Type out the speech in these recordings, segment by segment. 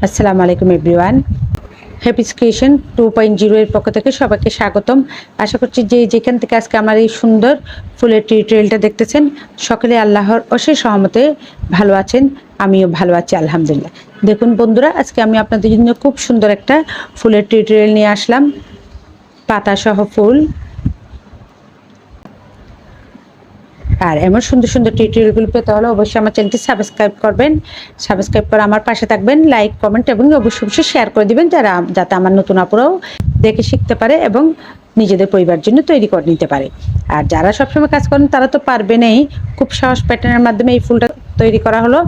আসসালামু আলাইকুম everyone. Happy's creation 2.0 এর পক্ষ থেকে সবাইকে স্বাগতম। আশা করছি যে যেখান থেকে আজকে আমার এই সুন্দর ফুলের টিউটোরিয়ালটা দেখতেছেন সকলে আল্লাহর অশেষ রহমতে ভালো আছেন, আমিও ভালো আছি আলহামদুলিল্লাহ। দেখুন বন্ধুরা, আজকে আমি আপনাদের জন্য খুব সুন্দর একটা ফুলের টিউটোরিয়াল নিয়ে আসলাম। পাতাসহ ফুল, আর এমন সুন্দর সুন্দর টিউটোরিয়ালগুলো পেতে হলে অবশ্যই আমার চ্যানেলটি সাবস্ক্রাইব করবেন। সাবস্ক্রাইব করে আমার পাশে থাকবেন, লাইক কমেন্ট এবং অবশ্যই শেয়ার করে দিবেন, যাতে আমার নতুন আপুরাও দেখে শিখতে পারে এবং নিজেদের পরিবার জন্য তৈরি করে নিতে পারে। আর যারা সবসময় কাজ করেন তারা তো পারবেনই। খুব সহজ প্যাটার্নের মাধ্যমে এই ফুলটা তৈরি করা হলো।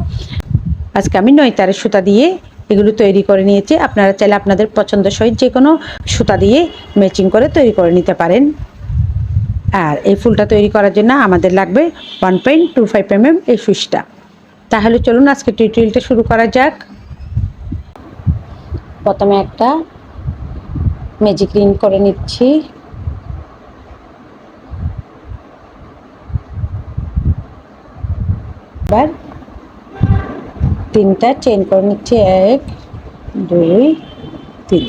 আজকে আমি 9 তারের সুতা দিয়ে এগুলো তৈরি করে নিয়েছি। আপনারা চাইলে আপনাদের পছন্দসই যে কোনো সুতা দিয়ে ম্যাচিং করে তৈরি করে নিতে পারেন। আর এই ফুলটা তৈরি করার জন্য আমাদের লাগবে 1.25 mm এই সুইচটা। তাহলে চলুন আজকে টিউটোরিয়ালটা শুরু করা যাক। প্রথমে একটা ম্যাজিক রিং করে নিচ্ছি। এবার 3টা চেইন করে নিচ্ছি, 1 2 3।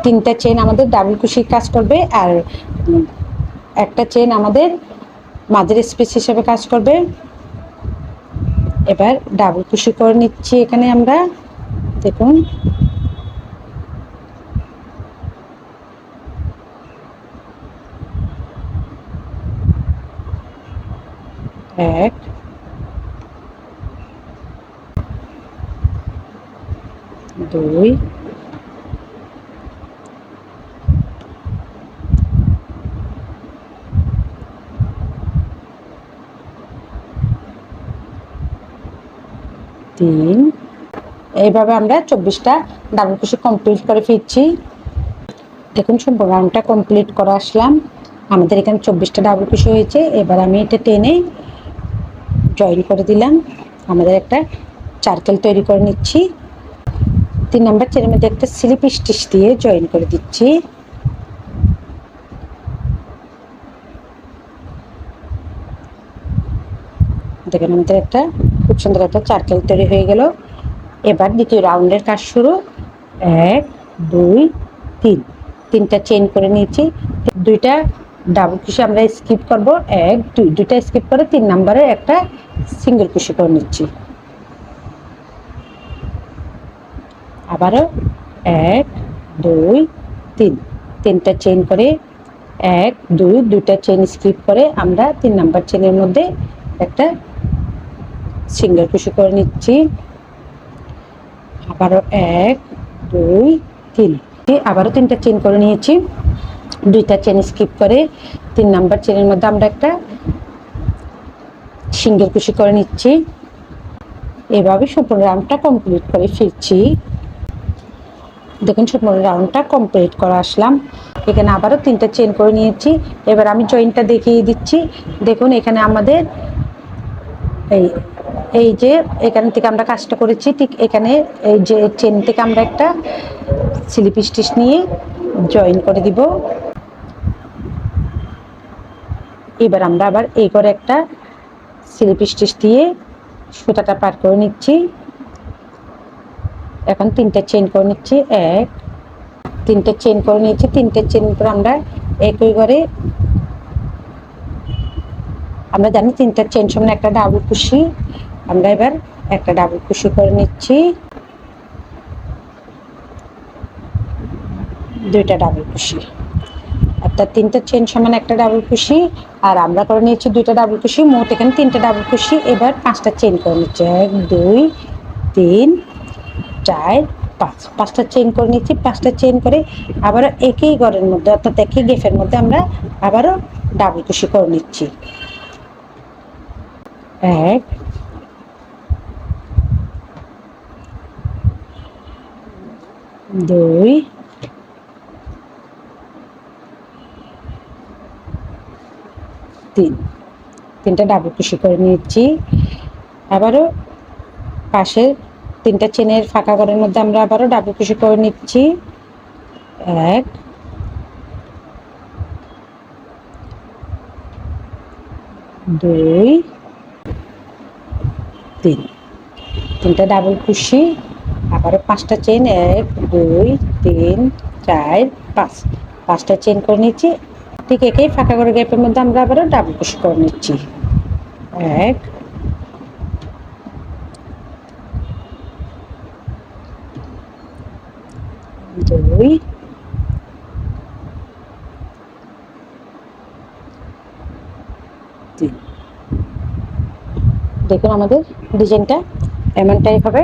3টা চেইন আমাদের ডাবল কুশির কাজ করবে, আর একটা চেইন আমাদের মাঝের স্পেস হিসেবে কাজ করবে। এবার ডাবল কুশি করে নিচ্ছি এখানে আমরা। দেখুন, এক দুই তিন। এইভাবে আমরা 24টা ডাবল কুশি কমপ্লিট করে ফিরছি। দেখুন, সম্পূর্ণ রাউন্ডটা কমপ্লিট করে আসলাম। আমাদের এখানে 24টা ডাবল কুশি হয়েছে। এবার আমি এটা টেনে জয়েন করে দিলাম। আমাদের একটা সার্কেল তৈরি করে নিচ্ছি। 3 নাম্বার চেনের মধ্যে একটা স্লিপ স্টিচ দিয়ে জয়েন করে দিচ্ছি। দেখেন, আমাদের একটা খুব সুন্দর একটা সার্কেল তৈরি হয়ে গেল। এবার দ্বিতীয় রাউন্ডের কাজ শুরু। 1 2 3, 3টা চেইন করে নিয়েছি। 2টা ডাবল কুশি আমরা স্কিপ করব। 1 2, 2টা স্কিপ করে 3 নম্বরে একটা সিঙ্গেল কুশি করে নিচ্ছি। আবারও 1 2 3, 3টা চেইন করে 1 2, 2টা চেইন স্কিপ করে আমরা 3 নাম্বার চেইনের মধ্যে একটা সিঙ্গেল কুশি করে নিচ্ছি। আবারও 1 2 3, আবারও 3টা চেইন করে নিয়েছি। 2টা চেইন স্কিপ করে 3 নাম্বার চেইনের মধ্যে আমরা একটা সিঙ্গেল কুশি করে নিচ্ছি। এভাবে সম্পূর্ণ রাউন্ডটা কমপ্লিট করে ফিরছি। দেখুন, সম্পূর্ণ রাউন্ডটা কমপ্লিট করে আসলাম। এখানে আবারও 3টা চেইন করে নিয়েছি। এবার আমি জয়েন্টটা দেখিয়ে দিচ্ছি। দেখুন, এখানে আমাদের এই যে এখান থেকে আমরা কাজটা করেছি, ঠিক এখানে এই যে চেন থেকে আমরা একটা স্লিপ স্টিচ নিয়ে জয়েন করে দিব। এবার আমরা আবার এই করে একটা স্লিপ স্টিচ দিয়ে সুতাটা পার করে নিচ্ছি। এখন 3টা চেইন করে নিচ্ছি। 3টা চেইন করে নিয়েছি। 3টা চেইন করে আমরা একই করে, আমরা জানি 3টা চেইন সমান একটা ডাবল কুশি। আমরা এবার একটা ডাবল কুশি করে নিচ্ছি। 2টা ডাবল কুশি, অর্থাৎ 3টা চেইন সমান একটা ডাবল কুশি। আর আমরা করে নিয়েছি 2টা ডাবল কুশি। মোট এখানে 3টা ডাবল কুশি। এবার 5টা চেইন করে নিচ্ছি। 1 2 3 4 5, 5টা চেইন করে নিচ্ছি। 5টা চেইন করে আবারও একই ঘরের মধ্যে, অর্থাৎ একই গেফের মধ্যে আমরা আবারও ডাবল কুশি করে নিচ্ছি। 1 2 3, 3টা ডাবল কুশি করে নিচ্ছি। আবারও পাশে 3টা চেনের ফাঁকা ঘরের মধ্যে আমরা আবারও ডাবল কুশি করে নিচ্ছি। 1 2 3, 3টা ডাবল কুশি। আবারও 5টা চেইন, 1 2 3 4 5, 5টা চেইন করে নিচ্ছি। ঠিক একই ফাঁকা করে গ্যাপের মধ্যে আমরা আবারও ডাবল ক্রোশে করে নিচ্ছি। 1 2 3। দেখুন আমাদের ডিজাইনটা এমনটাই হবে।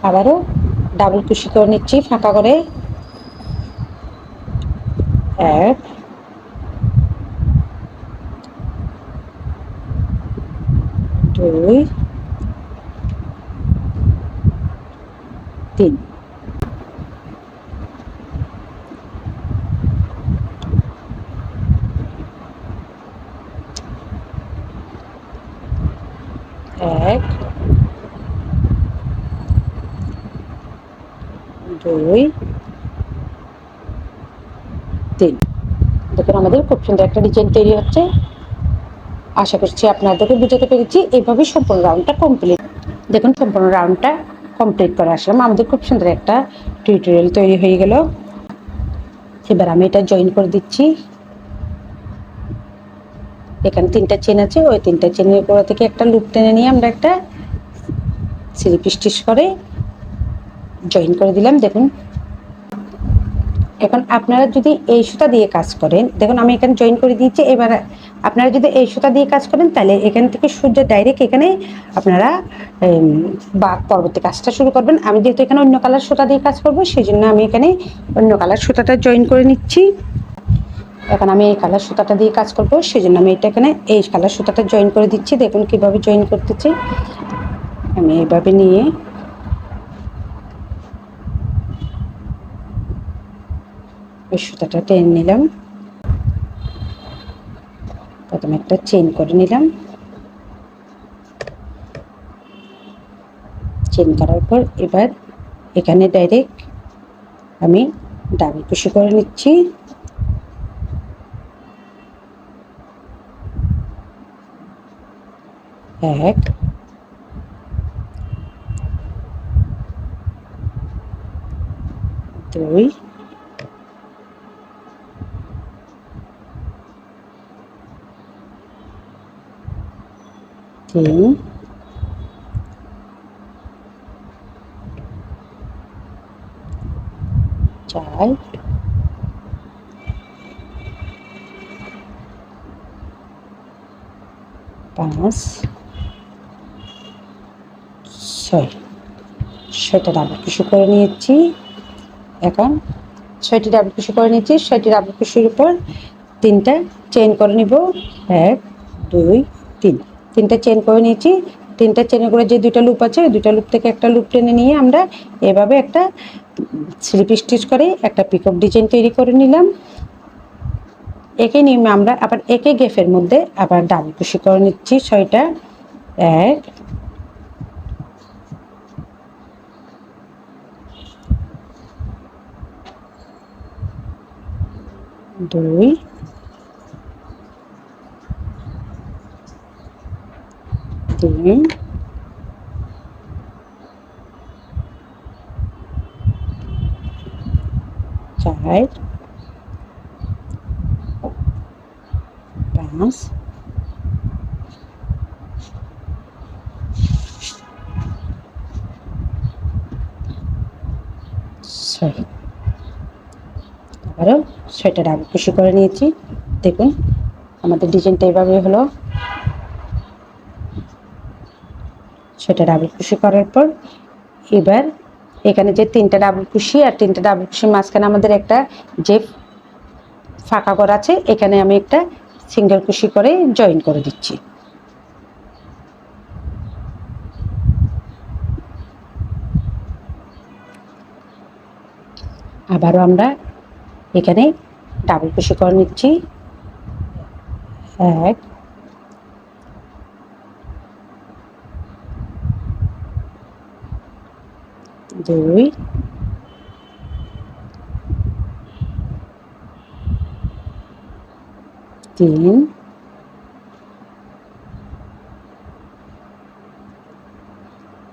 আবারও ডাবল ক্রোশে করে নিচ্ছি ফাঁকা করে। 1 2 3। এক, দুই, তিন। দেখুন আমাদের খুব সুন্দর একটা ডিজাইন তৈরি হচ্ছে। আশা করছি আপনাদেরকে বুঝাতে পেরেছি। এইভাবে সম্পূর্ণ রাউন্ডটা কমপ্লিট। দেখুন সম্পূর্ণ রাউন্ডটা কমপ্লিট করে আসলাম। আমাদের খুব সুন্দর একটা টিউটোরিয়াল তৈরি হয়ে গেল। এবার আমি এটা জয়েন করে দিচ্ছি। এখানে 3টা চেন আছে, ওই 3টা চেনের গোড়া থেকে একটা লুপ টেনে নিয়ে আমরা একটা স্লিপ স্টিচ করে জয়েন করে দিলাম। দেখুন এখন আপনারা যদি এই সুতা দিয়ে কাজ করেন, দেখুন আমি এখানে জয়েন করে দিয়েছি। এবার আপনারা যদি এই সুতা দিয়ে কাজ করেন তাহলে এখান থেকে সূর্য ডাইরেক্ট এখানে আপনারা বা পরবর্তী কাজটা শুরু করবেন। আমি যেহেতু এখানে অন্য কালার সুতা দিয়ে কাজ করব, সেই জন্য আমি এখানে অন্য কালার সুতাটা জয়েন করে নিচ্ছি। এখন আমি এই কালার সুতাটা দিয়ে কাজ করব, সেই জন্য আমি এটা এখানে এই কালার সুতাটা জয়েন করে দিচ্ছি। দেখুন কিভাবে জয়েন করতেছি। আমি এইভাবে নিয়ে ওই সুতাটা টেনে নিলাম। প্রথমে একটা চেইন করে নিলাম। চেইন করার পর এবার এখানে ডাইরেক্ট আমি ডাবল ক্রোশে করে নিচ্ছি। এক, দুই, তিন, চার, পাঁচ, ছয়। 6টা ডাবল ক্রোশে করে নিয়েছি। এখন 6টি ডাবল ক্রোশে করে নিয়েছি। 6টি ডাবল ক্রোশের উপর 3টা চেইন করে নিব। 1 2 3, 3টা চেইন করে নিয়েছি। 3টা চেনের করে যে 2টা লুপ আছে, ওই 2টা লুপ থেকে একটা লুপ টেনে নিয়ে আমরা এভাবে একটা স্লিপ স্টিচ করে একটা পিকক ডিজাইন তৈরি করে নিলাম। একই নিয়মে আমরা আবার একই গ্যাপের মধ্যে আবার ডাবল ক্রোশে করে নিচ্ছি 6টা। 1 2 3 4 5 6। আবারও 6টা ডাবল ক্রোশে করে নিয়েছি। দেখুন আমাদের ডিজাইনটা এইভাবে হলো। 6টা ডাবল ক্রোশে করার পর এবার এখানে যে 3টা ডাবল ক্রোশে আর 3টা ডাবল ক্রোশের মাঝখানে আমাদের একটা যে ফাঁকা ঘর আছে, এখানে আমি একটা সিঙ্গেল ক্রোশে করে জয়েন করে দিচ্ছি। আবারও আমরা এখানে ডাবল ক্রোশে করে নিচ্ছি। 1 2 3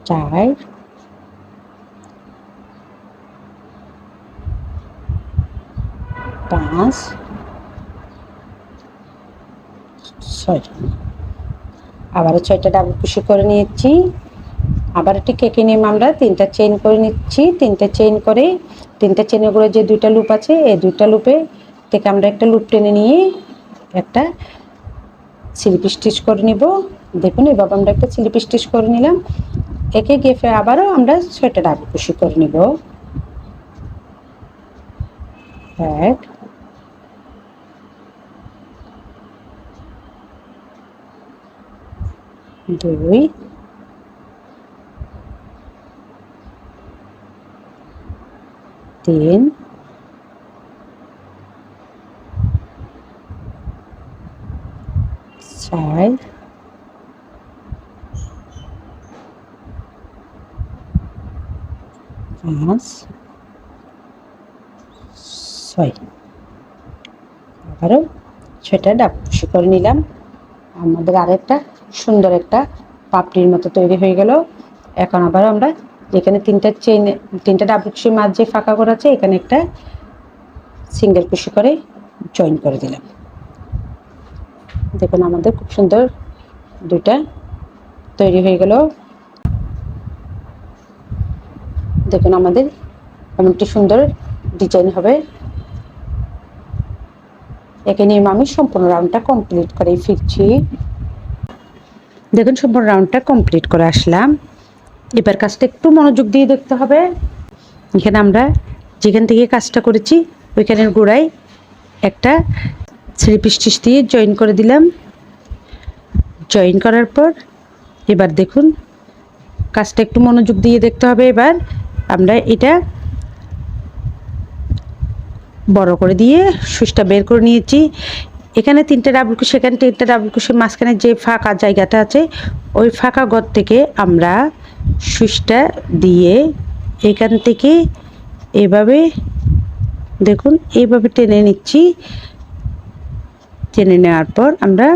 4 5 6 আবারও 6টা ডাবল ক্রোশে করে নিয়েছি। আবার ঠিক একই নিয়ম আমরা 3টা চেইন করে নিচ্ছি। 3টা চেইন করে 3টা চেইনের উপরে যে 2টা লুপ আছে এই 2টা লুপে থেকে আমরা একটা লুপ টেনে নিয়ে একটা স্লিপ স্টিচ করে নিব। দেখুন এভাবে আমরা একটা স্লিপ স্টিচ করে নিলাম। একে গেফে আবারও আমরা 6টা ডাবল ক্রোশে করে নিব। 1 2 3 4 5 6 আবারও 6টা ডাবল ক্রোশে করে নিলাম। আমাদের আরেকটা সুন্দর একটা পাপড়ির মতো তৈরি হয়ে গেল। এখন আবার আমরা যেখানে 3টা ডাবল ক্রোশে মাঝ যে ফাঁকা করা আছে এখানে একটা সিঙ্গেল ক্রোশে করে জয়েন করে দিলাম। দেখুন আমাদের খুব সুন্দর দুইটা তৈরি হয়ে গেল। দেখুন আমাদের এমনটি সুন্দর ডিজাইন হবে। একে নিয়ে আমি সম্পূর্ণ রাউন্ডটা কমপ্লিট করে ফিরছি। দেখুন সম্পূর্ণ রাউন্ডটা কমপ্লিট করে আসলাম। এবার কাজটা একটু মনোযোগ দিয়ে দেখতে হবে। এখানে আমরা যেখান থেকে কাজটা করেছি ওইখানের গোড়ায় একটা স্লিপ স্টিচ দিয়ে জয়েন করে দিলাম। জয়েন করার পর এবার দেখুন কাজটা একটু মনোযোগ দিয়ে দেখতে হবে। এবার আমরা এটা বড় করে দিয়ে সুইচটা বের করে নিয়েছি। এখানে 3টা ডাবল ক্রোশে, এখানে 3টা ডাবল ক্রোশে, মাঝখানে যে ফাঁকা জায়গাটা আছে ওই ফাঁকা ঘর থেকে আমরা সুইচটা দিয়ে এখান থেকে এভাবে দেখুন এইভাবে টেনে নিচ্ছি। টেনে নেওয়ার পর আমরা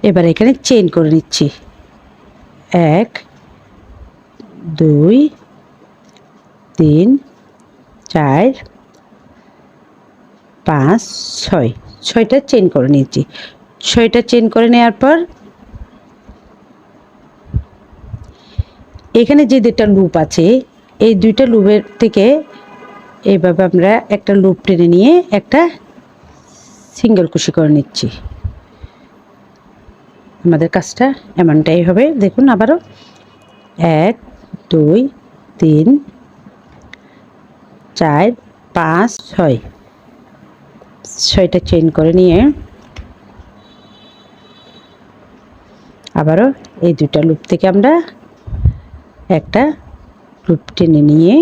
এবার এখানে চেইন করে নিচ্ছি। 1 2 3 4 5 6 6টা চেইন করে নিয়েছি। 6টা চেইন করে নেওয়ার পর এখানে যে 2টা লুপ আছে এই 2টা লুপের থেকে এইভাবে আমরা একটা লুপ টেনে নিয়ে একটা সিঙ্গেল ক্রোশে করে নিচ্ছি। আমাদের কাজটা এমনটাই হবে। দেখুন আবারও 1 2 3 4 5 6 6টা চেইন করে নিয়ে আবারও এই 2টা লুপ থেকে আমরা একটা লুপ টেনে নিয়ে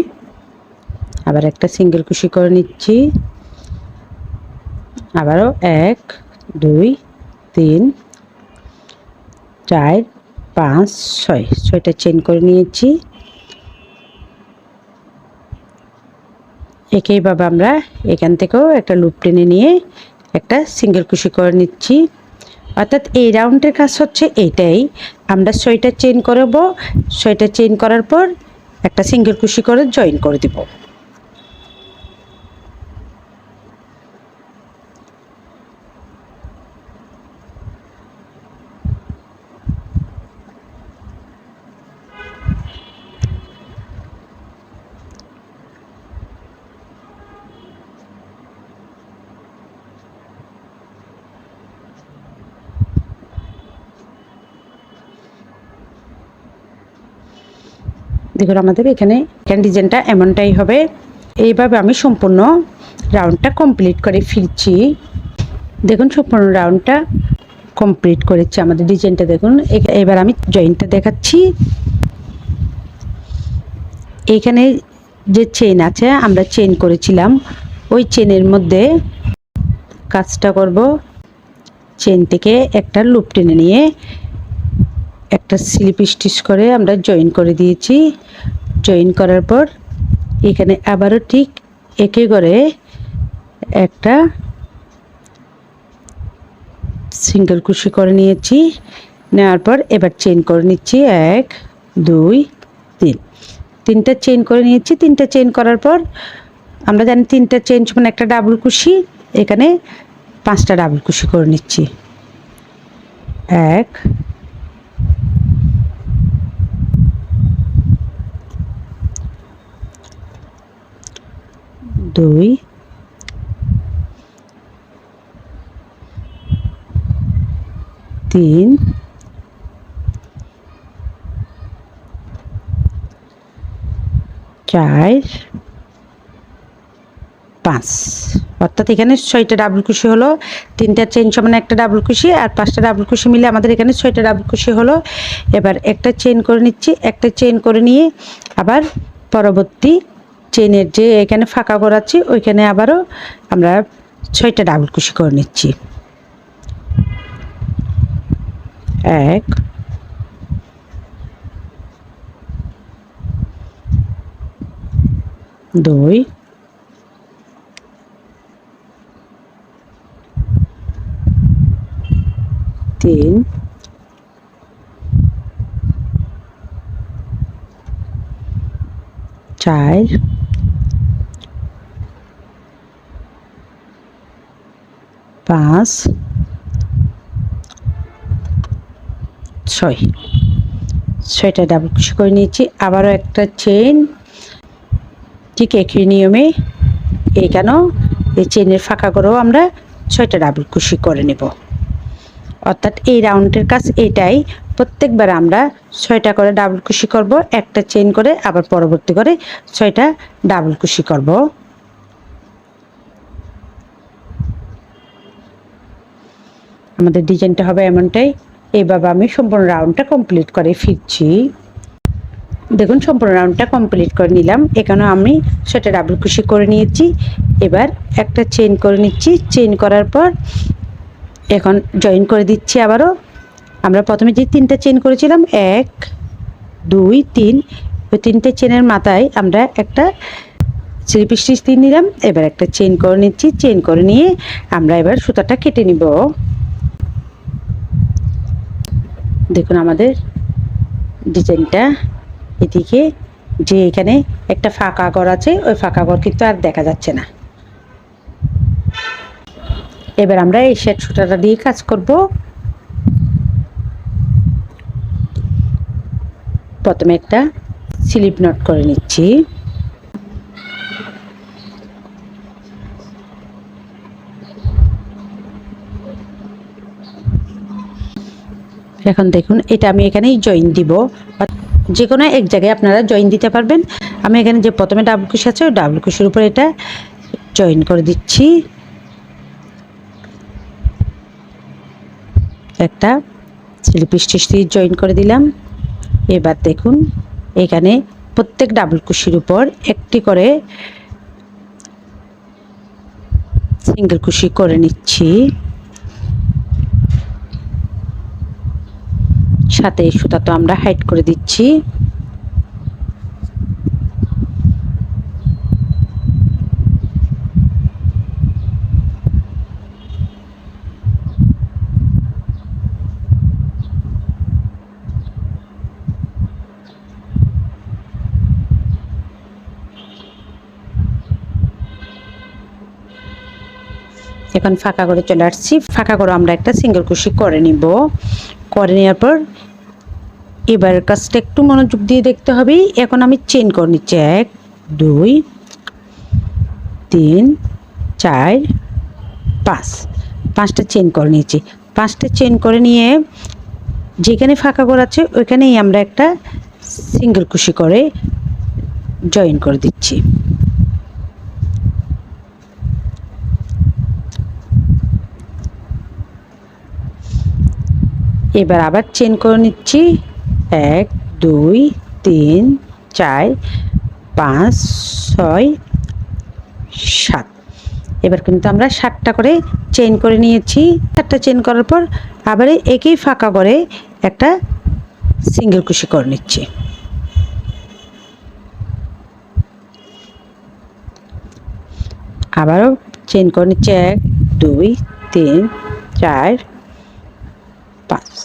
আবার একটা সিঙ্গেল ক্রোশে করে নিচ্ছি। আবারও 1 2 3 4 5 6 6টা চেইন করে নিয়েছি। একইভাবে আমরা এখান থেকেও একটা লুপ টেনে নিয়ে একটা সিঙ্গেল ক্রোশে করে নিচ্ছি। অর্থাৎ এই রাউন্ডের কাজ হচ্ছে এইটাই। আমরা 6টা চেইন করব, 6টা চেইন করার পর একটা সিঙ্গেল ক্রোশে করে জয়েন করে দিব। দেখুন আমাদের এখানে ডিজাইনটা এমনটাই হবে। এইভাবে আমি সম্পূর্ণ রাউন্ডটা কমপ্লিট করে ফিরছি। দেখুন সম্পূর্ণ রাউন্ডটা কমপ্লিট করেছি। আমাদের ডিজাইনটা দেখুন। এবার আমি জয়েন্টটা দেখাচ্ছি। এইখানে যে চেইন আছে আমরা চেইন করেছিলাম ওই চেইনের মধ্যে কাজটা করব। চেইন থেকে একটা লুপ টেনে নিয়ে একটা স্লিপ স্টিচ করে আমরা জয়েন করে দিয়েছি। জয়েন করার পর এখানে আবারও ঠিক একই করে একটা সিঙ্গেল ক্রোশে করে নিয়েছি। নেওয়ার পর এবার চেইন করে নিচ্ছি 1 2 3। তিনটা চেইন করে নিয়েছি। তিনটা চেইন করার পর আমরা জানি তিনটা চেইন সমান একটা ডাবল কুশি, এখানে 5টা ডাবল কুশি করে নিচ্ছি। 1 2 3 4 5, অর্থাৎ এখানে 6টা ডাবল কুশি হলো। 3টা চেইন সমান একটা ডাবল কুশি আর 5টা ডাবল কুশি মিলে আমাদের এখানে 6টা ডাবল কুশি হলো। এবার একটা চেইন করে নিচ্ছি। একটা চেইন করে নিয়ে আবার পরবর্তী চেইনের যে এখানে ফাঁকা করাচ্ছি ওইখানে আবারও আমরা 6টা ডাবল কুশি করে নিচ্ছি। 1 2 3 4 5 6, 6টা ডাবল কুশি করে নিয়েছি। আবারও একটা চেইন, ঠিক একই নিয়মে এইখানেও এই চেইনের ফাঁকা করেও আমরা 6টা ডাবল কুশি করে নেব। অর্থাৎ এই রাউন্ডের কাজ এটাই, প্রত্যেকবার আমরা 6টা করে ডাবল কুশি করব, একটা চেইন করে আবার পরবর্তী করে 6টা ডাবল কুশি করব। আমাদের ডিজাইনটা হবে এমনটাই। এইভাবে আমি সম্পূর্ণ রাউন্ডটা কমপ্লিট করে ফিরছি। দেখুন সম্পূর্ণ রাউন্ডটা কমপ্লিট করে নিলাম। এখানে আমি 6টা ডাবল কুশি করে নিয়েছি। এবার একটা চেইন করে নিচ্ছি। চেইন করার পর এখন জয়েন করে দিচ্ছি। আবারও আমরা প্রথমে যে 3টা চেইন করেছিলাম 1 2 3, ওই 3টে চেনের মাথায় আমরা একটা স্লিপ স্টিচ দিয়ে নিলাম। এবার একটা চেইন করে নিচ্ছি। চেইন করে নিয়ে আমরা এবার সুতাটা কেটে নিব। দেখুন আমাদের ডিজাইনটা, এদিকে যে এখানে একটা ফাঁকা ঘর আছে ওই ফাঁকা ঘর কিন্তু আর দেখা যাচ্ছে না। এবার আমরা এই সেট সুতাটা দিয়ে কাজ করব। প্রথমে একটা স্লিপ নট করে নিচ্ছি। এখন দেখুন এটা আমি এখানেই জয়েন দিব, যে কোনো এক জায়গায় আপনারা জয়েন দিতে পারবেন। আমি এখানে যে প্রথমে ডাবল কুশি আছে ওই ডাবল কুশির উপর এটা জয়েন করে দিচ্ছি। একটা স্লিপ স্টিচ দিয়ে জয়েন করে দিলাম। এবার দেখুন এখানে প্রত্যেক ডাবল কুশির উপর একটি করে সিঙ্গেল কুশি করে নিচ্ছি। সাথে এই সুতা তো আমরা হাইড করে দিচ্ছি। এখন ফাঁকা করে চলে আসছি। ফাঁকা করে আমরা একটা সিঙ্গেল কুশি করে নিব। করে নেওয়ার পর এবার কাজটা একটু মনোযোগ দিয়ে দেখতে হবে। এখন আমি চেইন করে নিচ্ছি 1 2 3 4 5, 5টা চেইন করে নিয়েছি। 5টা চেইন করে নিয়ে যেখানে ফাঁকা ঘর আছে ওইখানেই আমরা একটা সিঙ্গেল কুশি করে জয়েন করে দিচ্ছি। এবার আবার চেইন করে নিচ্ছি 1 2 3 4 5 6 7। এবার কিন্তু আমরা 7টা করে চেইন করে নিয়েছি। 7টা চেইন করার পর আবার একই ফাঁকা করে একটা সিঙ্গেল কুশি করে নিচ্ছি। আবারও চেইন করে নিচ্ছি 1 2 3 4 5,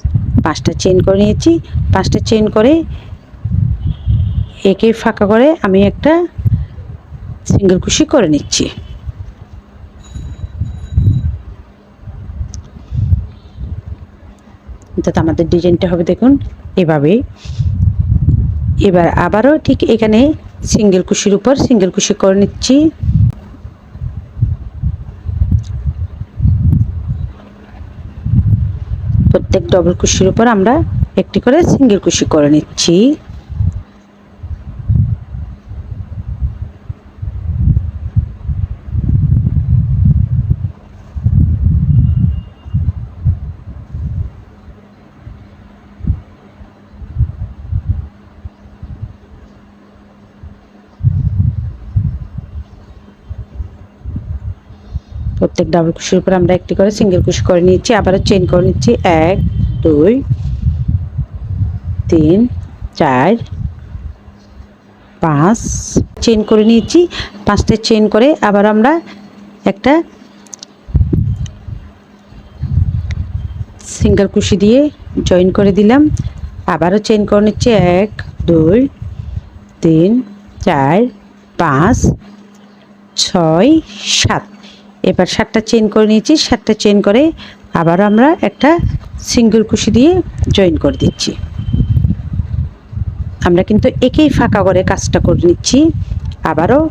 5টা চেইন করে নিয়েছি। 5টা চেইন করে একে ফাঁকা করে আমি একটা সিঙ্গেল কুশি করে নিচ্ছি। অর্থাৎ আমাদের ডিজাইনটা হবে দেখুন এভাবে। এবার আবারও ঠিক এখানে সিঙ্গেল কুশির উপর সিঙ্গেল কুশি করে নিচ্ছি। প্রত্যেক ডবল কুশির উপর আমরা একটি করে সিঙ্গেল কুশি করে নিচ্ছি। প্রত্যেক ডাবল কুশির উপর আমরা একটি করে সিঙ্গেল কুশি করে নিচ্ছি। আবারও চেইন করে নিচ্ছি 1 2 3 4 5 চেইন করে নিয়েছি। 5টা চেইন করে আবার আমরা একটা সিঙ্গেল কুশি দিয়ে জয়েন করে দিলাম। আবারও চেইন করে নিচ্ছি 1 2 3 4 5 6 7। এবার 7টা চেইন করে নিয়েছি। 7টা চেইন করে আবার আমরা একটা সিঙ্গেল কুশি দিয়ে জয়েন করে দিচ্ছি। আমরা কিন্তু একেই ফাঁকা করে কাজটা করে নিচ্ছি। আবারও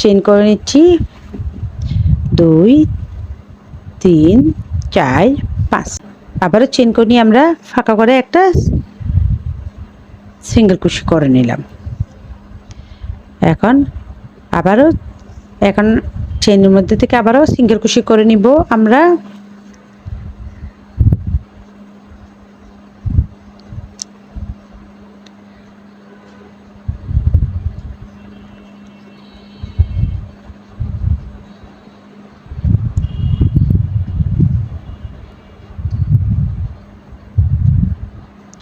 চেইন করে নিচ্ছি 2 3 4 5। আবারও চেইন করে নিয়ে আমরা ফাঁকা করে একটা সিঙ্গেল কুশি করে নিলাম। এখন চেইনের মধ্যে থেকে আবারও সিঙ্গেল কুশি করে নিব আমরা।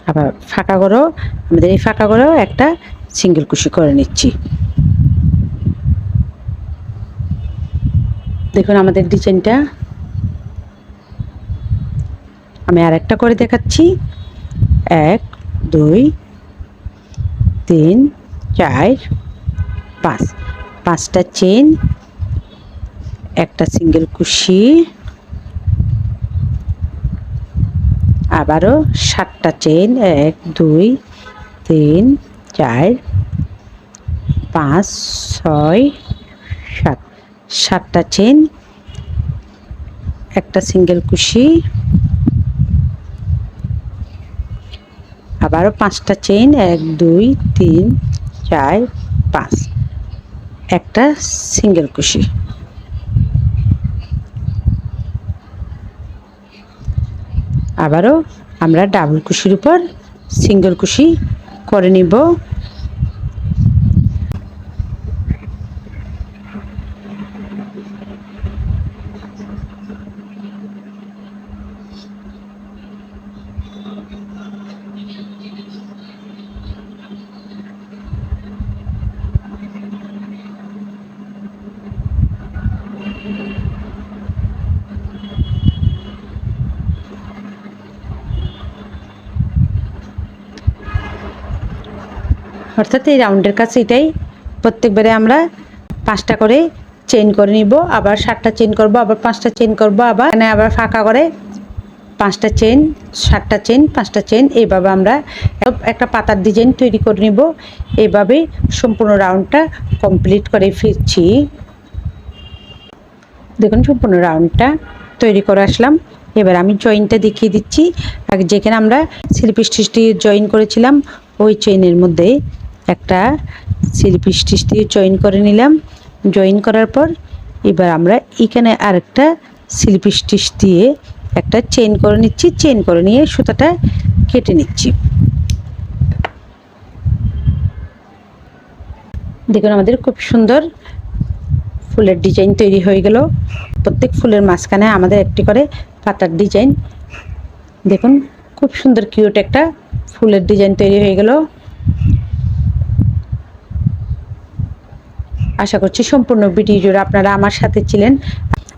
আবার ফাঁকা করেও আমাদের এই ফাঁকা করেও একটা সিঙ্গেল কুশি করে নিচ্ছি। দেখুন আমাদের ডিজাইনটা আমি আরেকটা করে দেখাচ্ছি। 1 2 3 4 5। 5টা চেইন, একটা সিঙ্গেল কুশি, আবারও 7টা চেইন 1 2 3 4 5 6 7। 7টা চেইন, একটা সিঙ্গেল কুশি, আবারও 5টা চেইন 1 2 3 4 5, একটা সিঙ্গেল কুশি। আবারও আমরা ডাবল কুশির উপর সিঙ্গেল কুশি করে নিব। অর্থাৎ এই রাউন্ডের কাছে এটাই, প্রত্যেকবারে আমরা 5টা করে চেইন করে নিব, আবার 7টা চেইন করব, আবার 5টা চেইন করব, আবার এখানে আবার ফাঁকা করে 5টা চেইন, 7টা চেইন, 5টা চেইন, এইভাবে আমরা একটা পাতার ডিজাইন তৈরি করে নিব। এইভাবে সম্পূর্ণ রাউন্ডটা কমপ্লিট করে ফিরছি। দেখুন সম্পূর্ণ রাউন্ডটা তৈরি করে আসলাম। এবার আমি জয়েনটা দেখিয়ে দিচ্ছি। আগে যেখানে আমরা স্লিপ স্টিচ দিয়ে জয়েন করেছিলাম ওই চেইনের মধ্যে একটা স্লিপ স্টিচ দিয়ে জয়েন করে নিলাম। জয়েন করার পর এবার আমরা এখানে আরেকটা স্লিপ স্টিচ দিয়ে একটা চেইন করে নিচ্ছি। চেইন করে নিয়ে সুতাটা কেটে নিচ্ছি। দেখুন আমাদের খুব সুন্দর ফুলের ডিজাইন তৈরি হয়ে গেল। প্রত্যেক ফুলের মাঝখানে আমাদের একটি করে পাতার ডিজাইন। দেখুন খুব সুন্দর কিউট একটা ফুলের ডিজাইন তৈরি হয়ে গেল। আশা করছি সম্পূর্ণ ভিডিও জুড়ে আপনারা আমার সাথে ছিলেন,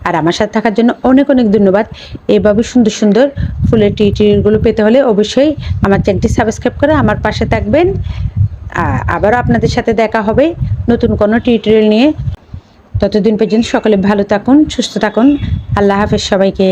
আর আমার সাথে থাকার জন্য অনেক অনেক ধন্যবাদ। এইভাবে সুন্দর সুন্দর ফুলের টিউটোরিয়ালগুলো পেতে হলে অবশ্যই আমার চ্যানেলটি সাবস্ক্রাইব করে আমার পাশে থাকবেন। আবারও আপনাদের সাথে দেখা হবে নতুন কোনো টিউটোরিয়াল নিয়ে। ততদিন পর্যন্ত সকলে ভালো থাকুন, সুস্থ থাকুন। আল্লাহ হাফেজ সবাইকে।